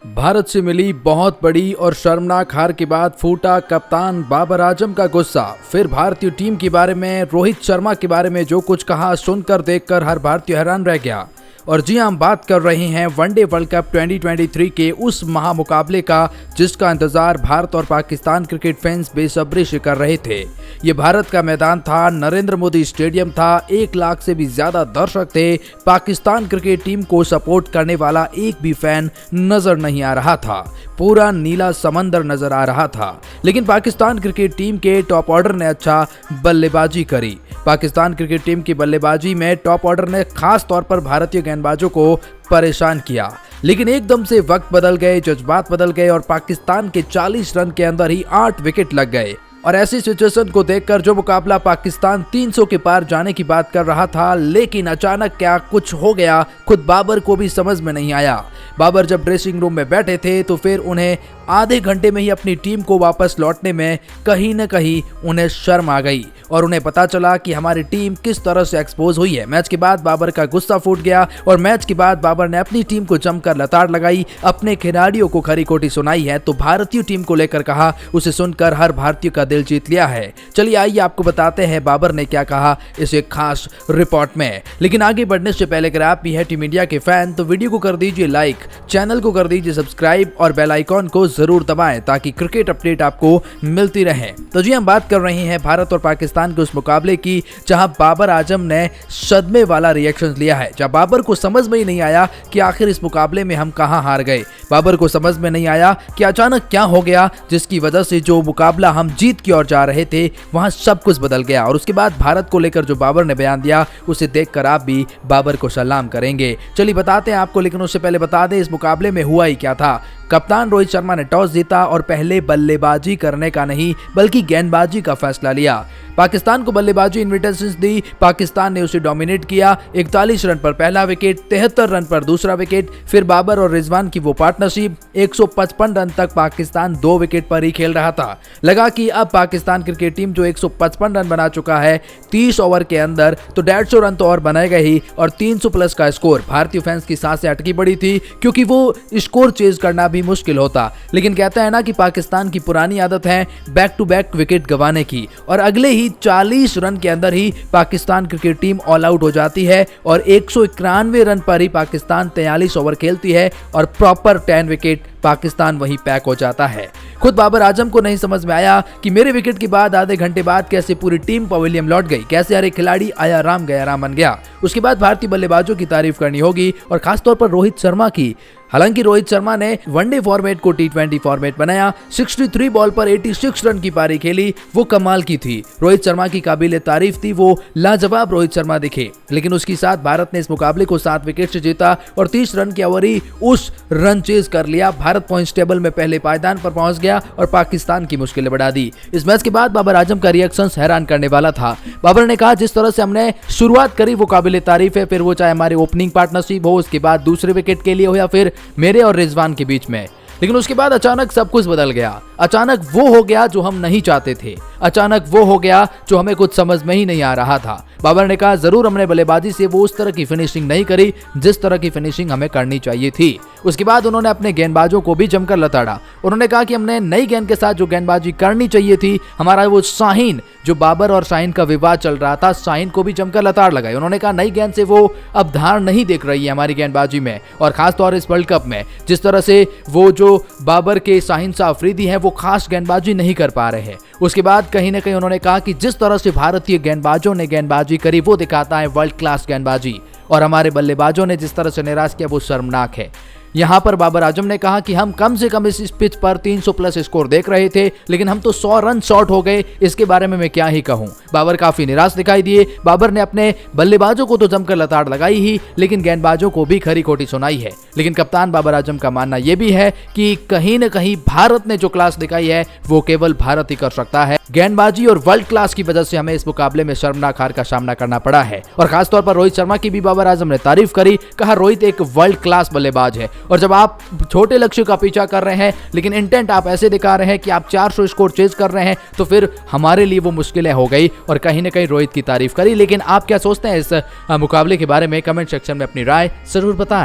भारत से मिली बहुत बड़ी और शर्मनाक हार के बाद फूटा कप्तान बाबर आजम का गुस्सा। फिर भारतीय टीम के बारे में, रोहित शर्मा के बारे में जो कुछ कहा, सुनकर देखकर हर भारतीय हैरान रह गया। और जी हम बात कर रहे हैं वनडे वर्ल्ड कप 2023 के उस महामुकाबले का जिसका इंतजार भारत और पाकिस्तान क्रिकेट फैंस बेसब्री से कर रहे थे। ये भारत का मैदान था, नरेंद्र मोदी स्टेडियम था, 1 लाख से भी ज्यादा दर्शक थे। पाकिस्तान क्रिकेट टीम को सपोर्ट करने वाला एक भी फैन नजर नहीं आ रहा था। पूरा नीला समंदर नजर आ रहा था। लेकिन पाकिस्तान क्रिकेट टीम के टॉप ऑर्डर ने अच्छा बल्लेबाजी करी। पाकिस्तान क्रिकेट टीम की बल्लेबाजी में टॉप ऑर्डर ने खास तौर पर भारतीय गेंदबाजों को परेशान किया। लेकिन एकदम से वक्त बदल गए, जज्बात बदल गए और पाकिस्तान के 40 रन के अंदर ही 8 विकेट लग गए। और ऐसी सिचुएशन को देखकर जो मुकाबला पाकिस्तान 300 के पार जाने की बात कर रहा था, लेकिन अचानक क्या कुछ हो गया, खुद बाबर को भी समझ में नहीं आया। बाबर जब ड्रेसिंग रूम में बैठे थे तो फिर उन्हें आधे घंटे में ही अपनी टीम को वापस लौटने में कहीं न कहीं उन्हें शर्म आ गई और उन्हें पता चला कि हमारी टीम किस तरह से एक्सपोज हुई है। मैच के बाद बाबर का गुस्सा फूट गया और मैच के बाद बाबर ने अपनी टीम को जमकर लताड़ लगाई, अपने खिलाड़ियों को खरी खोटी सुनाई है। तो भारतीय टीम को लेकर कहा, उसे सुनकर हर भारतीय का दिल जीत लिया है। चलिए आइए आपको बताते हैं बाबर ने क्या कहा इस एक खास रिपोर्ट में। लेकिन आगे बढ़ने से पहले अगर आप भी है टीम इंडिया के फैन तो वीडियो को कर दीजिए लाइक, चैनल को कर दीजिए सब्सक्राइब और बेल आइकॉन को जरूर दबाएं ताकि क्रिकेट अपडेट आपको मिलती रहे। तो जी हम बात कर रहे हैं भारत और पाकिस्तान के उस मुकाबले की जहां बाबर आजम ने सदमे वाला रिएक्शन लिया है। जहां बाबर को समझ में ही नहीं आया कि आखिर इस मुकाबले में हम कहां हार गए। बाबर को समझ में नहीं आया कि अचानक क्या हो गया जिसकी वजह से जो मुकाबला हम जीत की ओर जा रहे थे वहां सब कुछ बदल गया। और उसके बाद भारत को लेकर जो बाबर ने बयान दिया उसे देखकर आप भी बाबर को सलाम करेंगे। चलिए बताते हैं आपको, लेकिन उससे पहले बता दें इस मुकाबले में हुआ ही क्या था। कप्तान रोहित शर्मा ने टॉस जीता और पहले बल्लेबाजी करने का नहीं बल्कि गेंदबाजी का फैसला लिया। पाकिस्तान को बल्लेबाजी इन्विटेशंस दी, पाकिस्तान ने उसे डोमिनेट किया। 41 रन पर पहला विकेट, 73 रन पर दूसरा विकेट, फिर बाबर और रिजवान की वो पार्टनरशिप, 155 रन तक पाकिस्तान 2 विकेट पर ही खेल रहा था। लगा कि अब पाकिस्तान क्रिकेट टीम जो 155 रन बना चुका है 30 ओवर के अंदर, तो 150 रन तो और बनाएगा ही और 300 प्लस का स्कोर। भारतीय फैंस की सांसें अटकी पड़ी थी क्योंकि वो स्कोर चेज करना भी मुश्किल होता। लेकिन कहता है ना कि पाकिस्तान की पुरानी आदत है बैक टू बैक विकेट गंवाने की, और अगले ही 40 रन के अंदर ही Pakistan cricket team all out हो जाती है और 191 रन पर ही पाकिस्तान 43 ओवर खेलती है और प्रॉपर 10 विकेट पाकिस्तान वहीं पैक हो जाता है। खुद बाबर आजम को नहीं समझ में आया कि मेरे विकेट के बाद आधे घंटे बाद कैसे पूरी टीम पवेलियन लौट गई, कैसे हर एक खिलाड़ी आया राम गया राम बन गया। उसके बाद भारतीय बल्लेबाजों की तारीफ करनी होगी और खासतौर पर रोहित शर्मा की। हालांकि रोहित शर्मा ने वनडे फॉर्मेट को T20 फॉर्मेट बनाया, 63 बॉल पर 86 रन की पारी खेली, वो कमाल की थी। रोहित शर्मा की काबिले तारीफ थी, वो लाजवाब रोहित शर्मा दिखे। लेकिन उसके साथ भारत ने इस मुकाबले को 7 विकेट से जीता और 30 रन की ओवर ही उस रन चेज कर लिया। भारत पॉइंट्स टेबल में पहले पायदान पर पहुंच गया और पाकिस्तान की मुश्किलें बढ़ा दी। इस मैच के बाद बाबर आजम का रिएक्शन हैरान करने वाला था। बाबर ने कहा, जिस तरह से हमने शुरुआत करी वो काबिले तारीफ है, फिर वो चाहे हमारी ओपनिंग पार्टनरशिप हो, उसके बाद दूसरे विकेट के लिए हो या फिर मेरे और रिजवान के बीच में। लेकिन उसके बाद अचानक सब कुछ बदल गया। अचानक वो हो गया जो हम नहीं चाहते थे, अचानक वो हो गया जो हमें कुछ समझ में ही नहीं आ रहा था। बाबर ने कहा, जरूर हमने बल्लेबाजी से वो उस तरह की फिनिशिंग नहीं करी जिस तरह की फिनिशिंग हमें करनी चाहिए थी। उसके बाद उन्होंने अपने गेंदबाजों को भी जमकर लताड़ा। उन्होंने कहा कि हमने नई गेंद के साथ जो गेंदबाजी करनी चाहिए थी, हमारा वो शाहीन, जो बाबर और शाहीन का विवाद चल रहा था, शाहीन को भी जमकर लताड़ लगाई। उन्होंने कहा नई गेंद से वो अब धार नहीं देख रही है हमारी गेंदबाजी में, और खासतौर इस वर्ल्ड कप में जिस तरह से वो जो बाबर के शाहीन शाह अफरीदी हैं वो खास गेंदबाजी नहीं कर पा रहे हैं। उसके बाद कहीं ना कहीं उन्होंने कहा कि जिस तरह से भारतीय गेंदबाजों ने गेंदबाजी करी वो दिखाता है वर्ल्ड क्लास गेंदबाजी, और हमारे बल्लेबाजों ने जिस तरह से निराश किया वो शर्मनाक है। यहाँ पर बाबर आजम ने कहा कि हम कम से कम इस पिच पर 300 प्लस स्कोर देख रहे थे, लेकिन हम तो 100 रन शॉर्ट हो गए, इसके बारे में मैं क्या ही कहूँ। बाबर काफी निराश दिखाई दिए। बाबर ने अपने बल्लेबाजों को तो जमकर लताड़ लगाई ही, लेकिन गेंदबाजों को भी खरी खोटी सुनाई है। लेकिन कप्तान बाबर आजम का मानना यह भी है कि कहीं न कहीं भारत ने जो क्लास दिखाई है वो केवल भारत ही कर सकता है। गेंदबाजी और वर्ल्ड क्लास की वजह से हमें इस मुकाबले में शर्मनाक हार का सामना करना पड़ा है। और खासतौर पर रोहित शर्मा की भी बाबर आजम ने तारीफ करी, कहा रोहित एक वर्ल्ड क्लास बल्लेबाज है। और जब आप छोटे लक्ष्य का पीछा कर रहे हैं लेकिन इंटेंट आप ऐसे दिखा रहे हैं कि आप 400 स्कोर चेज कर रहे हैं, तो फिर हमारे लिए वो मुश्किलें हो गई। और कहीं ना कहीं रोहित की तारीफ करी। लेकिन आप क्या सोचते हैं इस मुकाबले के बारे में? कमेंट सेक्शन में अपनी राय जरूर बताएं।